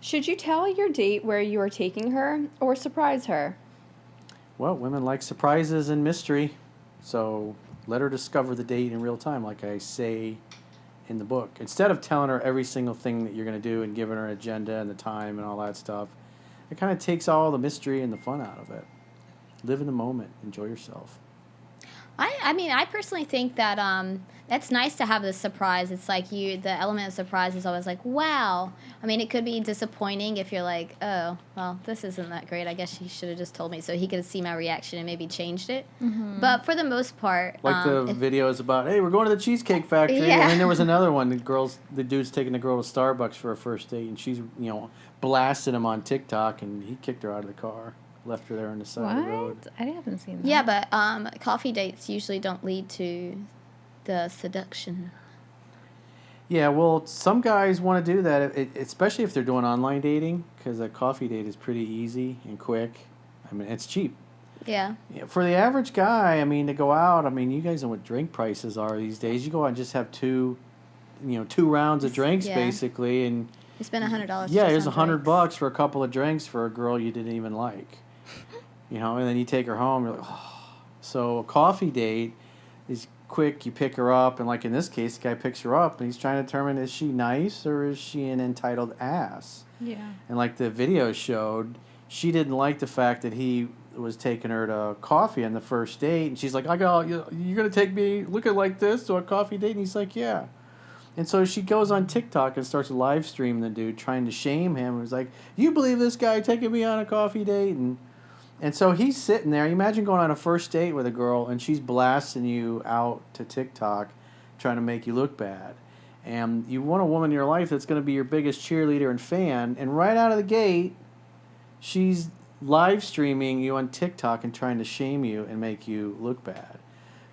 Should you tell your date where you are taking her or surprise her? Well, women like surprises and mystery, so let her discover the date in real time, like I say in the book. Instead of telling her every single thing that you're going to do and giving her an agenda and the time and all that stuff, it kind of takes all the mystery and the fun out of it. Live in the moment. Enjoy yourself. I mean, I personally think that that's nice to have the surprise. It's like the element of surprise is always like, wow. I mean, it could be disappointing if you're like, oh, well, this isn't that great. I guess you should have just told me so he could see my reaction and maybe changed it. Mm-hmm. But for the most part, like the videos about, hey, we're going to the Cheesecake Factory, and then there was another one. The dude's taking the girl to Starbucks for a first date, and she's blasting him on TikTok, and he kicked her out of the car. Left her there on the side of the road. I haven't seen that. Yeah, but coffee dates usually don't lead to the seduction. Yeah, well, some guys want to do that, especially if they're doing online dating, because a coffee date is pretty easy and quick. I mean, it's cheap. Yeah. For the average guy, I mean, to go out, I mean, you guys know what drink prices are these days. You go out and just have two rounds of drinks, basically, and you spend $100. Yeah, here's $100 for a couple of drinks for a girl you didn't even like. And then you take her home. You're like, oh. So a coffee date is quick. You pick her up, and like in this case, the guy picks her up, and he's trying to determine, is she nice or is she an entitled ass? Yeah. And like the video showed, she didn't like the fact that he was taking her to coffee on the first date, and she's like, you're gonna take me looking like this to a coffee date? And he's like, yeah. And so she goes on TikTok and starts live streaming the dude, trying to shame him. It was like, you believe this guy taking me on a coffee date? And so he's sitting there. Imagine going on a first date with a girl, and she's blasting you out to TikTok, trying to make you look bad. And you want a woman in your life that's going to be your biggest cheerleader and fan. And right out of the gate, she's live streaming you on TikTok and trying to shame you and make you look bad.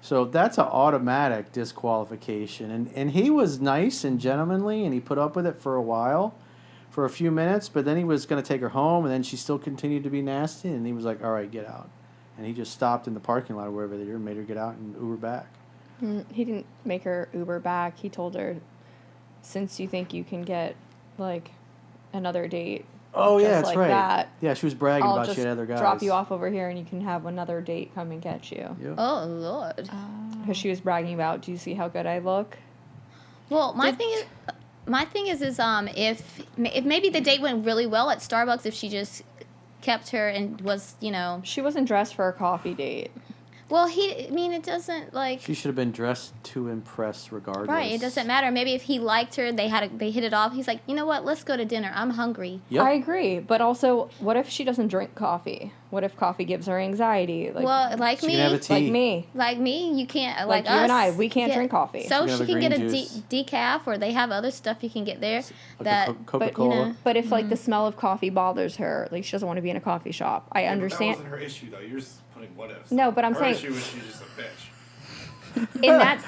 So that's an automatic disqualification. And he was nice and gentlemanly, and he put up with it for a while, for a few minutes, but then he was going to take her home, and then she still continued to be nasty, and he was like, all right, get out. And he just stopped in the parking lot or wherever they were and made her get out and Uber back. He didn't make her Uber back. He told her, since you think you can get, like, another date. Oh, yeah, that's right. That, yeah, she was bragging about she had other guys. I'll just drop you off over here, and you can have another date come and get you. Yep. Oh, Lord. Because she was bragging about, do you see how good I look? Well, my thing is if maybe the date went really well at Starbucks, if she just kept her and was, She wasn't dressed for a coffee date. Well, it doesn't, like... She should have been dressed to impress regardless. Right, it doesn't matter. Maybe if he liked her, they hit it off. He's like, you know what, let's go to dinner. I'm hungry. Yep. I agree, but also, what if she doesn't drink coffee? What if coffee gives her anxiety? Well, like me. Like me, you can't, like us. You and I, we can't drink coffee. So she can get a decaf, or they have other stuff you can get there. Coca-Cola. But if, like, the smell of coffee bothers her, like, she doesn't want to be in a coffee shop. I understand. That wasn't her issue, though. You're just putting what ifs. No, but I'm saying... Her issue was she's just a bitch.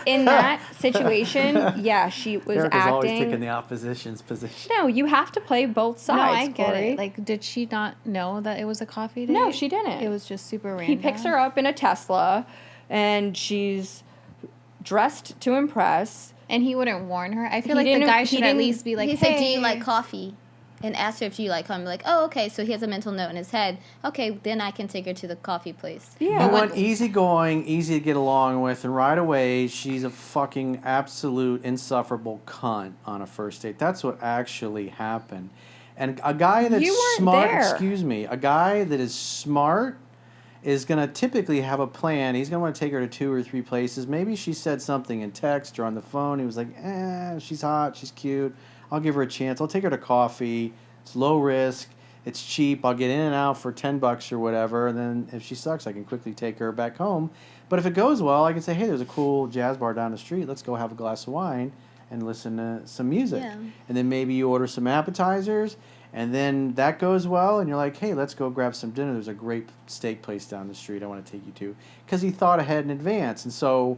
In that situation, yeah, she was Erica's acting. always taking the opposition's position. No, you have to play both sides. No, I get Corey. it. Like, did she not know that it was a coffee date? No, she didn't. It was just super random. He picks her up in a Tesla, and she's dressed to impress. And he wouldn't warn her. I feel like the guy should at least be like, he said, do you like coffee? And asked her if you like coffee. Like, oh, okay. So he has a mental note in his head. Okay, then I can take her to the coffee place. Yeah. You want easygoing, easy to get along with, and right away she's a fucking absolute insufferable cunt on a first date. That's what actually happened. And a guy that's smart, a guy that is smart is going to typically have a plan. He's going to want to take her to 2 or 3 places. Maybe she said something in text or on the phone. He was like, she's hot, she's cute. I'll give her a chance. I'll take her to coffee. It's low risk. It's cheap. I'll get in and out for $10 or whatever. And then if she sucks, I can quickly take her back home. But if it goes well, I can say, hey, there's a cool jazz bar down the street. Let's go have a glass of wine and listen to some music. Yeah. And then maybe you order some appetizers. And then that goes well. And you're like, hey, let's go grab some dinner. There's a great steak place down the street I want to take you to. Because he thought ahead in advance. And so...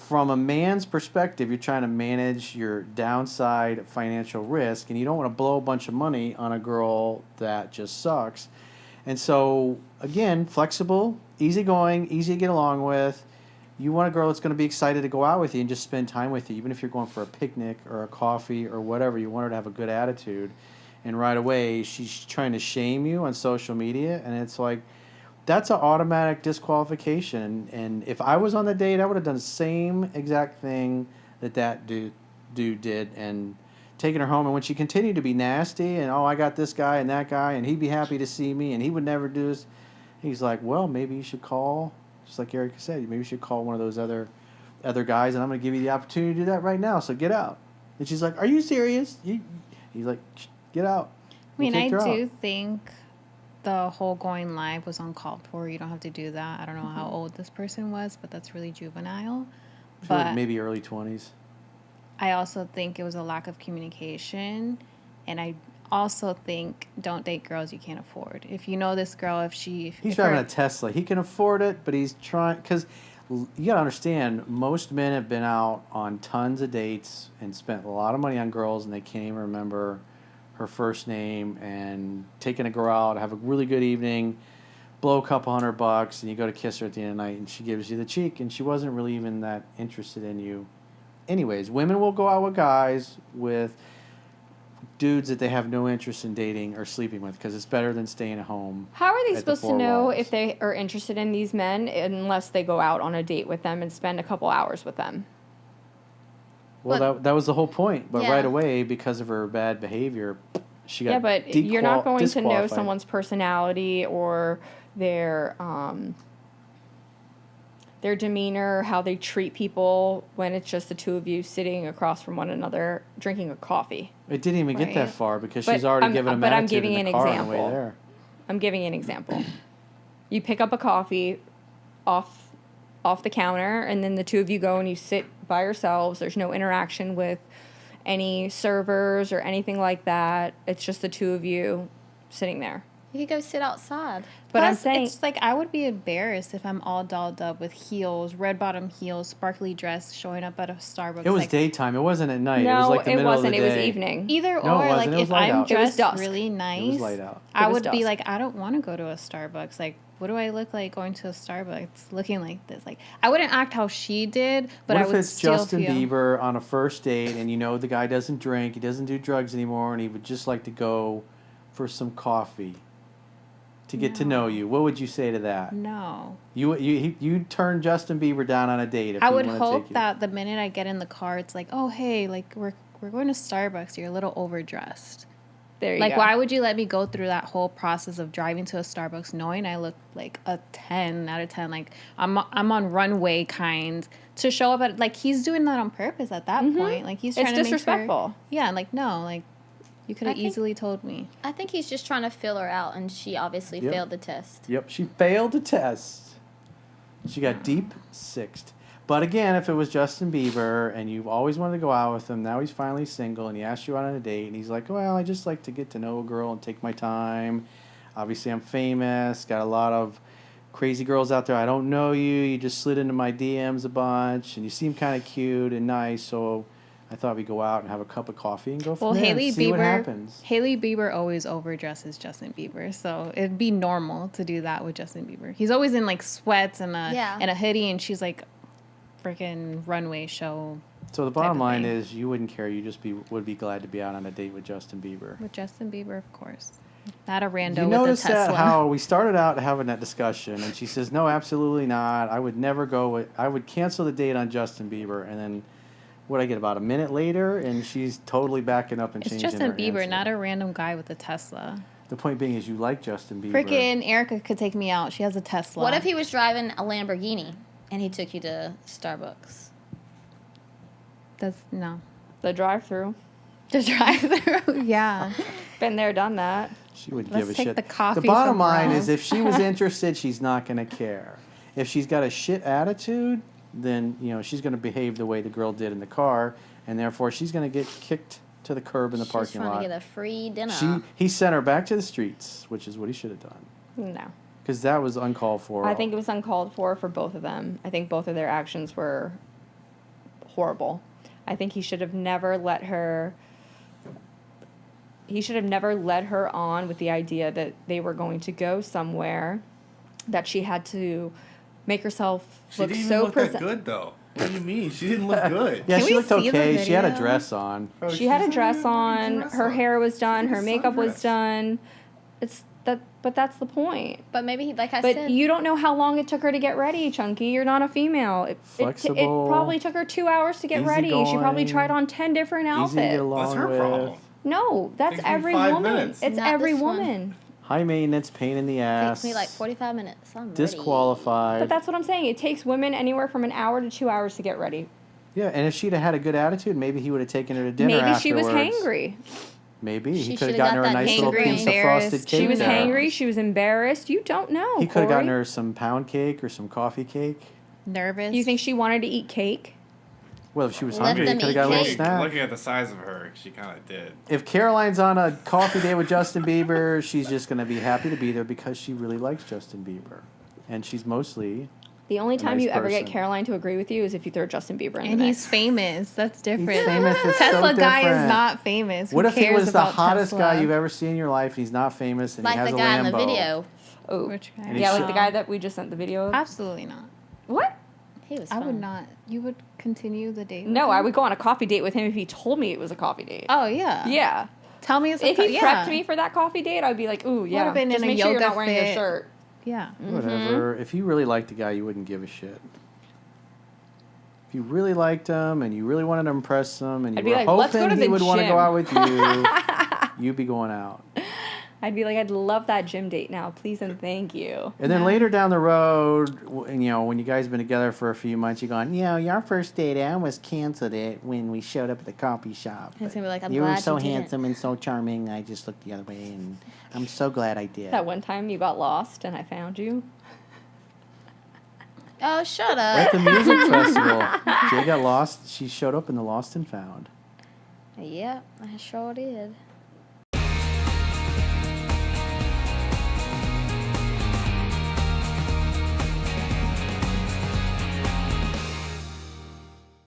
from a man's perspective, you're trying to manage your downside financial risk, and you don't want to blow a bunch of money on a girl that just sucks. And so, again, flexible, easygoing, easy to get along with. You want a girl that's going to be excited to go out with you and just spend time with you, even if you're going for a picnic or a coffee or whatever. You want her to have a good attitude. and right away she's trying to shame you on social media, and it's like, that's an automatic disqualification. And if I was on the date, I would have done the same exact thing that dude did, and taken her home. And when she continued to be nasty, and I got this guy and that guy, and he'd be happy to see me, and he would never do this, he's like, well, maybe you should call, just like Erica said, maybe you should call one of those other guys, and I'm going to give you the opportunity to do that right now, so get out. And she's like, are you serious? He's like, get out. I mean, I kicked her do out. think the whole going live was uncalled for. You don't have to do that. I don't know how old this person was, but that's really juvenile. I feel like But maybe early 20s. I also think it was a lack of communication. And I also think don't date girls you can't afford. If you know this girl, He's if driving her- a Tesla. He can afford it, but he's trying, because you got to understand, most men have been out on tons of dates and spent a lot of money on girls, and they can't even remember her first name, and taking a girl out, have a really good evening, blow a couple $100, and you go to kiss her at the end of the night, and she gives you the cheek, and she wasn't really even that interested in you. Anyways, women will go out with guys with dudes that they have no interest in dating or sleeping with, because it's better than staying at home. How are they at the supposed to four know walls. if they are interested in these men unless they go out on a date with them and spend a couple hours with them? Well, that was the whole point. But Yeah. right away, because of her bad behavior, she got Yeah, but you're not going to know disqualified. someone's personality or their demeanor, how they treat people when it's just the two of you sitting across from one another drinking a coffee. It didn't even get that Right. far, because But she's already I'm- given him but I'm attitude giving in the an car on the way example. there. I'm giving an example. You pick up a coffee off the counter, and then the two of you go and you sit by yourselves. There's no interaction with any servers or anything like that. It's just the two of you sitting there. You could go sit outside. But I'm Plus, saying, it's like I would be embarrassed if I'm all dolled up with heels, red bottom heels, sparkly dress, showing up at a Starbucks. It was like, daytime. It wasn't at night. it was no, like the it middle wasn't. of the It was day. evening. Either No, it or, wasn't. like It was if light I'm out. It was dressed dusk. really nice, light out. I was would be dusk. like, I don't want to go to a Starbucks. Like, what do I look like going to a Starbucks looking like this? Like, I wouldn't act how she did, but What I if would it's still Justin feel. Bieber on a first date, and you know the guy doesn't drink, he doesn't do drugs anymore, and he would just like to go for some coffee to get to know you? What would you say to that? No. You turn Justin Bieber down on a date if I he would wanna hope take you. that the minute I get in the car, it's like, oh, hey, like, we're going to Starbucks. You're a little overdressed. There you Like, go. why would you let me go through that whole process of driving to a Starbucks knowing I look like a 10 out of 10? Like, I'm on runway kind to show up at, like, he's doing that on purpose at that point. Like, he's It's trying to disrespectful. Make sure, yeah, like, no, like, you could I have think- easily told me. I think he's just trying to fill her out, and she obviously Yep. failed the test. Yep, she failed the test. She got deep sixed. But again, if it was Justin Bieber and you've always wanted to go out with him, now he's finally single and he asked you out on a date and he's like, well, I just like to get to know a girl and take my time. Obviously, I'm famous, got a lot of crazy girls out there. I don't know you. You just slid into my DMs a bunch and you seem kind of cute and nice, so I thought we'd go out and have a cup of coffee and go from Well, there Hailey and see what Bieber, happens. Hailey Bieber always overdresses Justin Bieber, so it'd be normal to do that with Justin Bieber. He's always in like sweats and a hoodie, and she's like freaking runway show So the type bottom of line thing. is you wouldn't care. You just would be glad to be out on a date with Justin Bieber. with Justin Bieber, of course. Not a rando You with a notice Tesla. that how we started out having that discussion, and she says, "No, absolutely not. I would never go with. I would cancel the date on Justin Bieber." And then, what I get about a minute later, and she's totally backing up and It's changing Justin her Bieber, answer. not a random guy with a Tesla. The point being is you like Justin Bieber. Freaking Erica could take me out. She has a Tesla. What if he was driving a Lamborghini and he took you to Starbucks? No. The drive-through. The drive-through, yeah. Been there, done that. She wouldn't Let's give a take shit. the coffee bottom somewhere line else. is, if she was interested, she's not going to care. If she's got a shit attitude, then she's going to behave the way the girl did in the car, and therefore she's going to get kicked to the curb in the She's parking trying lot. to get a free dinner. He sent her back to the streets, which is what he should have done, No. because that was uncalled for. I think it was uncalled for both of them. I think both of their actions were horrible. I think he should have never let her. He should have never led her on with the idea that they were going to go somewhere, that she had to make herself She look didn't even so look that good though. What do you mean? She didn't look good. Yeah, Can she we looked see the okay. She had a video? dress on. Oh, She had a she's dress not even on, dress her on. hair was done, her She's makeup was sundressed. done. But that's the point. But maybe, like I But said, you don't know how long it took her to get ready, Chunky. You're not a female. It Flexible, probably took her 2 hours to get ready. She probably easygoing, tried on 10 different Easy to get outfits. along That's her with. problem. No, that's Takes me every 5 woman. minutes. It's Not every this one. woman. High maintenance, pain in the it ass. takes me like 45 minutes. I'm ready. Disqualified. But that's what I'm saying. It takes women anywhere from an hour to 2 hours to get ready. Yeah, and if she'd have had a good attitude, maybe he would have taken her to dinner Maybe she was afterwards. hangry. Maybe. She He could have should've gotten got her a that nice little hangry, piece of embarrassed. frosted cake. She was there. hangry. She was embarrassed. You don't know. He could have gotten Corey. her some pound cake or some coffee cake. Nervous. You think she wanted to eat cake? Well, if she was Let hungry, he them could have eat got a little cake. snack. Looking at the size of her, she kind of did. If Caroline's on a coffee date with Justin Bieber, she's just going to be happy to be there because she really likes Justin Bieber. And she's mostly... The only time nice you ever get person. Caroline to agree with you is if you throw Justin Bieber in And the he's mix. famous. That's different. He's famous. It's Tesla so guy is different. not famous. Who What if he cares was the about hottest guy Tesla? you've ever seen in your life and he's not famous and Like he has the a guy in Lambo? the video. Oh, Which guy? And he yeah, should- like the guy that we just sent the video of. Absolutely not. What? He was I would fun. not. You would continue the date? No, with I him? would go on a coffee date with him if he told me it was a coffee date. Oh yeah. Yeah. Tell me it's If a he yeah. prepped me for that coffee date, I'd be like, ooh, yeah. Would've been Just in a make sure you're yoga not wearing your fit. shirt. Yeah. Whatever. If you really liked the guy, you wouldn't give a shit. If you really liked him and you really wanted to impress him and you I'd be were like, "Let's go hoping to he the would want to gym." go out with you, you'd be going out. I'd be like, I'd love that gym date now, please and thank you. And then later down the road, you know, when you guys been together for a few months, you're going, you know, our first date, I almost canceled it when we showed up at the coffee shop. He's gonna be like, I'm You were glad so you didn't. handsome and so charming. I just looked the other way, and I'm so glad I did. That one time you got lost and I found you. Oh, shut At up. the music festival, Jay got lost. She showed up in the Lost and Found. Yep, I sure did.